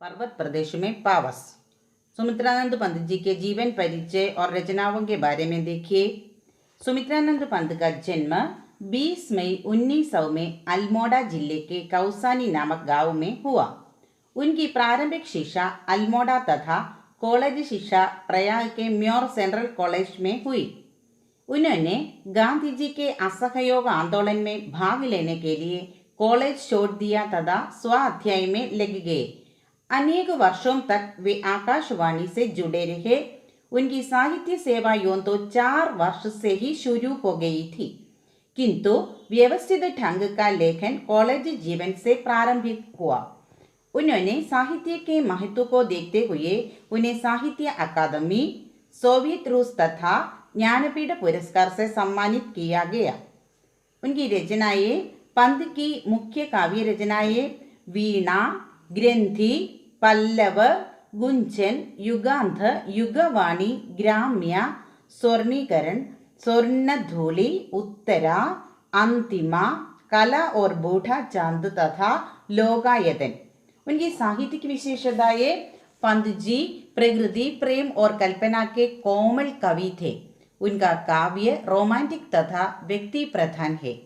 पर्वत प्रदेश में पावस। सुमित्रानंद पंत जी के जीवन परिचय और रचनाओं के बारे में देखिए। सुमित्रानंद पंत का जन्म 20 मई 1900 में अल्मोड़ा जिले के कौसानी नामक गांव में हुआ। उनकी प्रारंभिक शिक्षा अल्मोड़ा तथा कॉलेज शिक्षा प्रयाग के म्योर सेंट्रल कॉलेज में हुई। उन्होंने गांधी जी के असहयोग आंदोलन में भाग लेने के लिए कॉलेज छोड़ दिया तथा स्वाध्याय में लग गए। अनेक वर्षों तक वे आकाशवाणी से जुड़े रहे। उनकी साहित्य सेवा यूं तो 4 वर्ष से ही शुरू हो गई थी, किंतु व्यवस्थित ढंग का लेखन कॉलेज जीवन से प्रारंभिक हुआ। उन्होंने साहित्य के महत्व को देखते हुए उन्हें साहित्य अकादमी, सोवियत रूस तथा ज्ञानपीठ पुरस्कार से सम्मानित किया गया। उनकी रचनाएं, पंत की मुख्य काव्य रचनाएं वीणा, ग्रंथि, पल्लव, गुंजन, युगांध, युगवाणी, ग्राम्य, स्वर्णीकरण, स्वर्णधूलि, उत्तरा, अंतिमा, कला और बूढ़ा चांद तथा लोकायतन। उनकी साहित्यिक विशेषताएं, पंत जी प्रकृति, प्रेम और कल्पना के कोमल कवि थे। उनका काव्य रोमांटिक तथा व्यक्ति प्रधान है।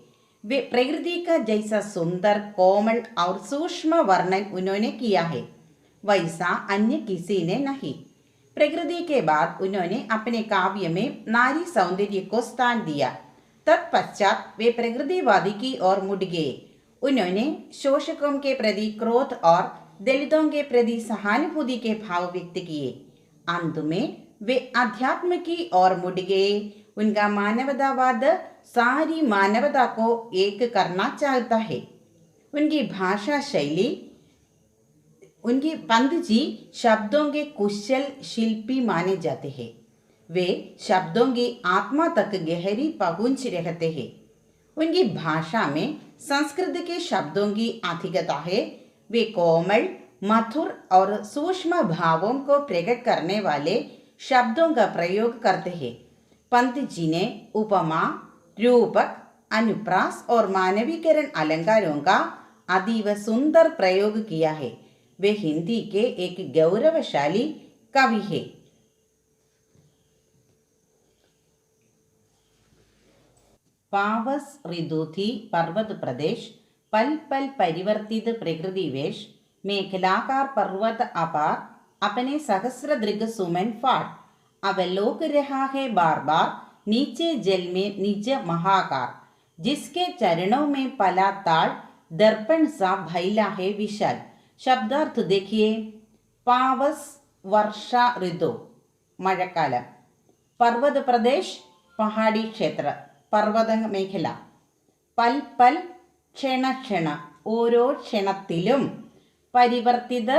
वे प्रकृति का जैसा सुंदर, कोमल और सूक्ष्म वर्णन उन्होंने किया है, वैसा अन्य किसी ने नहीं। प्रकृति के बाद उन्होंने अपने काव्य में नारी सौंदर्य को स्थान दिया। तत्पश्चात वे प्रकृतिवादी की ओर मुड़ गए। उन्होंने शोषकों के प्रति क्रोध और दलितों के प्रति सहानुभूति के भाव व्यक्त किए। अंत में वे अध्यात्म की ओर मुड़ गए। उनका मानवतावाद सारी मानवता को एक करना चाहता है। उनकी भाषा शैली, उनकी पंत जी शब्दों के कुशल शिल्पी माने जाते हैं। वे शब्दों की आत्मा तक गहरी पहुंच रखते हैं। उनकी भाषा में संस्कृत के शब्दों की अधिकता है। वे कोमल, मधुर और सूक्ष्म भावों को प्रकट करने वाले शब्दों का प्रयोग करते हैं। पंत जी ने उपमा, रूपक, अनुप्रास और मानवीकरण अलंकारों का अतीव सुंदर प्रयोग किया है। वे हिंदी के एक गौरवशाली कवि है। पावस ऋतु थी पर्वत प्रदेश, पल पल परिवर्तित प्रकृति वेश, मेखलाकार पर्वत अपार, अपने सहस्र दृग सुमन फाड़, अवलोक रहा है बार बार, नीचे जल में निज महाकार, जिसके चरणों में पला ताड़, दर्पण सा भैला है विशाल। शब्दार्थ देखिए। पावस वर्षा ऋतु, മഴക്കാലം. पर्वत प्रदेश पहाड़ी क्षेत्र, पर्वत മേഖല. പൽ പൽ ക്ഷണ ക്ഷണ, ഓരോ ക്ഷണത്തിലും. പരിവർത്തിത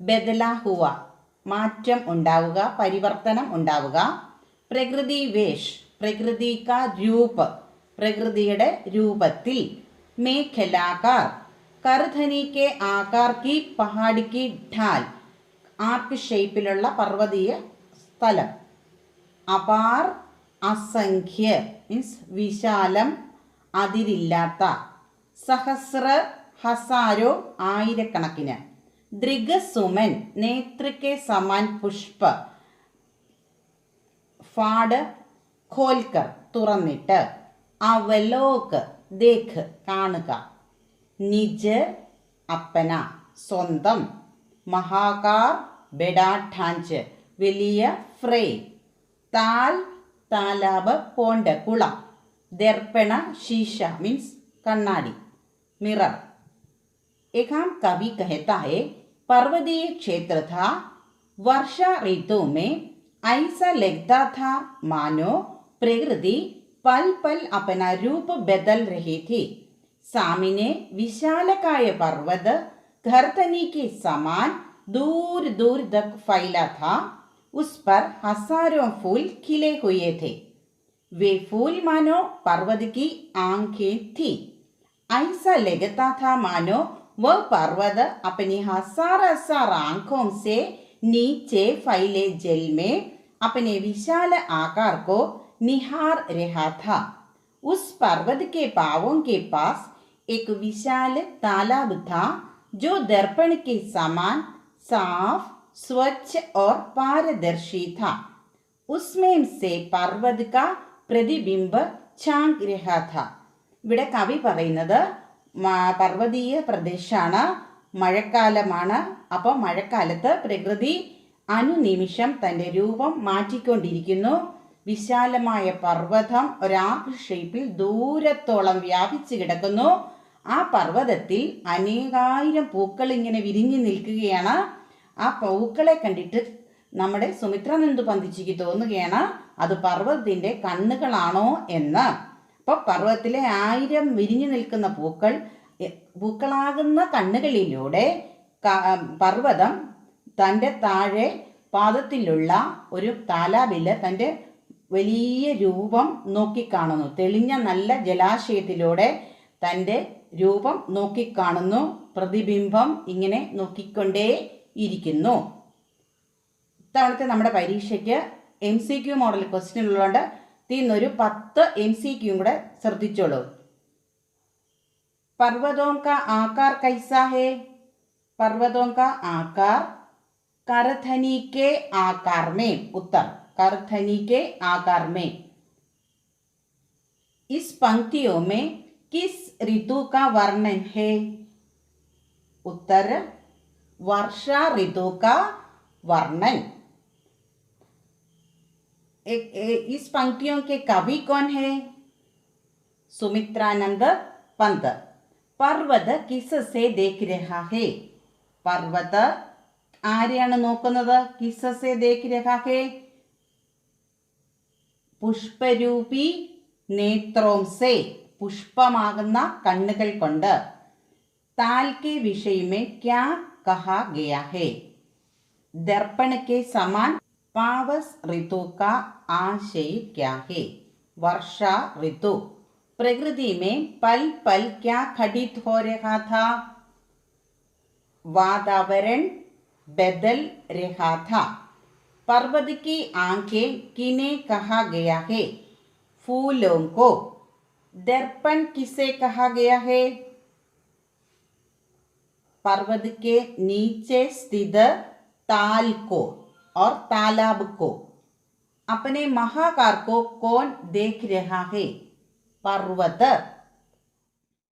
ബദല ഹുവ, മാറ്റം ഉണ്ടാവുക, പരിവർത്തനം ഉണ്ടാവുക. പ്രകൃതി വേഷ്, പ്രകൃതി കാ രൂപ, പ്രകൃതിയുടെ രൂപത്തിൽ. മേഖലാകാർ, करधनी के आकार की पहाड़ की ढाल, आर्क ഷേപ്പിലുള്ള പർവ്വതീയ സ്ഥലം. APAAR അസംഖ്യ means വിശാലം, അതിരില്ലാത്ത. സഹസ്ര ഹസാരോ ആയിരക്കണക്കിന്. ദൃഗസുമൻ നേത്ര के समान പുഷ്പ. ഫാഡ് ഖോൽക്കർ തുറന്നിട്ട്. അവലോക് ദേഖ് കാണുക. നിജ് അപ്പന സ്വന്തം. മഹാകാർ ബെഡാ ഠാഞ്ച് വലിയ ഫ്രെയിം. താൽ താലാബ് പോണ്ട് കുളം. ദർപ്പണ शीश मीन्स कन्नाडी मिरर. एक आम कवि कहता है, पर्वतीय क्षेत्र था, वर्षा ऋतु में ऐसा लगता था मानो प्रकृति पल पल अपना रूप बदल रही थी. सामने विशालकाय पर्वत गर्दनी के समान दूर दूर तक फैला था. उस पर हजारों फूल खिले हुए थे. वे फूल मानो पर्वत की आंखें थी. ऐसा लगता था मानो वह पर्वत अपनी हजार हजार आंखों से नीचे फैले जल में अपने विशाल आकार को निहार रहा था. उस पर्वत के पावों के पास एक विशाल तालाब था, जो दर्पण के समान साफ स्वच्छ और पारदर्शी था. उसमें से पर्वत का പ്രതിബിംബ ഝാങ്ക് രഹാ था. ഇവിടെ കവി പറയുന്നത് പർവ്വതീയ പ്രദേശമാണ്, മഴക്കാലമാണ്. അപ്പോൾ മഴക്കാലത്ത് പ്രകൃതി അനുനിമിഷം തൻ്റെ രൂപം മാറ്റിക്കൊണ്ടിരിക്കുന്നു. വിശാലമായ പർവ്വതം ഒരാർക്ക് ഷേപ്പിൽ ദൂരത്തോളം വ്യാപിച്ചു കിടക്കുന്നു. ആ പർവ്വതത്തിൽ അനേകായിരം പൂക്കൾ ഇങ്ങനെ വിരിഞ്ഞു നിൽക്കുകയാണ്. ആ പൂക്കളെ കണ്ടിട്ട് നമ്മുടെ സുമിത്രാനന്ദ പന്തിജിക്ക് തോന്നുകയാണ് അത് പർവ്വതത്തിൻ്റെ കണ്ണുകളാണോ എന്ന്. അപ്പോൾ പർവ്വതത്തിലെ 1000 വിരിഞ്ഞു നിൽക്കുന്ന പൂക്കളാകുന്ന കണ്ണുകളിലൂടെ പർവ്വതം തൻ്റെ താഴെ പാദത്തിലുള്ള ഒരു താലാബിൽ തൻ്റെ വലിയ രൂപം നോക്കിക്കാണുന്നു. തെളിഞ്ഞ നല്ല ജലാശയത്തിലൂടെ തൻ്റെ രൂപം നോക്കിക്കാണുന്നു. പ്രതിബിംബം ഇങ്ങനെ നോക്കിക്കൊണ്ടേ ഇരിക്കുന്നു. ഇത്തവണത്തെ നമ്മുടെ പരീക്ഷയ്ക്ക് MCQ മോഡൽ ക്വസ്റ്റ്യൻ ഉള്ളതുകൊണ്ട് തീർന്നൊരു 10 MCQ കൂടെ ശ്രദ്ധിച്ചോളൂ. पर्वतों का आकार कैसा है? पर्वतों का आकार करधनी के आकार में. उत्तर करधनी के आकार में. इस पंक्तियों में किस ऋतु का वर्णन है? उत्तर वर्षा ऋतु का वर्णन. इस पंक्तियों के कवि कौन है? सुमित्रानंद पंत. पर्वत किससे देख रहा है? पर्वत ആരെയാണ് നോക്കുന്നത്? കിസസെ ദേഖ് രഹാ ഹേ. പുഷ്പരൂപി നേത്രോം സേ. പുഷ്പമാകുന്ന കണ്ണുകൾ കൊണ്ട്. താൽ കെ വിഷയ में क्या कहा गया है? दर्पण के समान पावस ऋतु का आशय क्या है? वर्षा ऋतु. प्रकृति में पल पल क्या घटित हो रहा था? वातावरण बदल रहा था. पर्वत की आंखें किन्हें कहा गया है? फूलों को. दर्पण किसे कहा गया है? पर्वत के नीचे स्थित ताल को और तालाब को. अपने महाकार को कौन देख रहा है? पर्वत.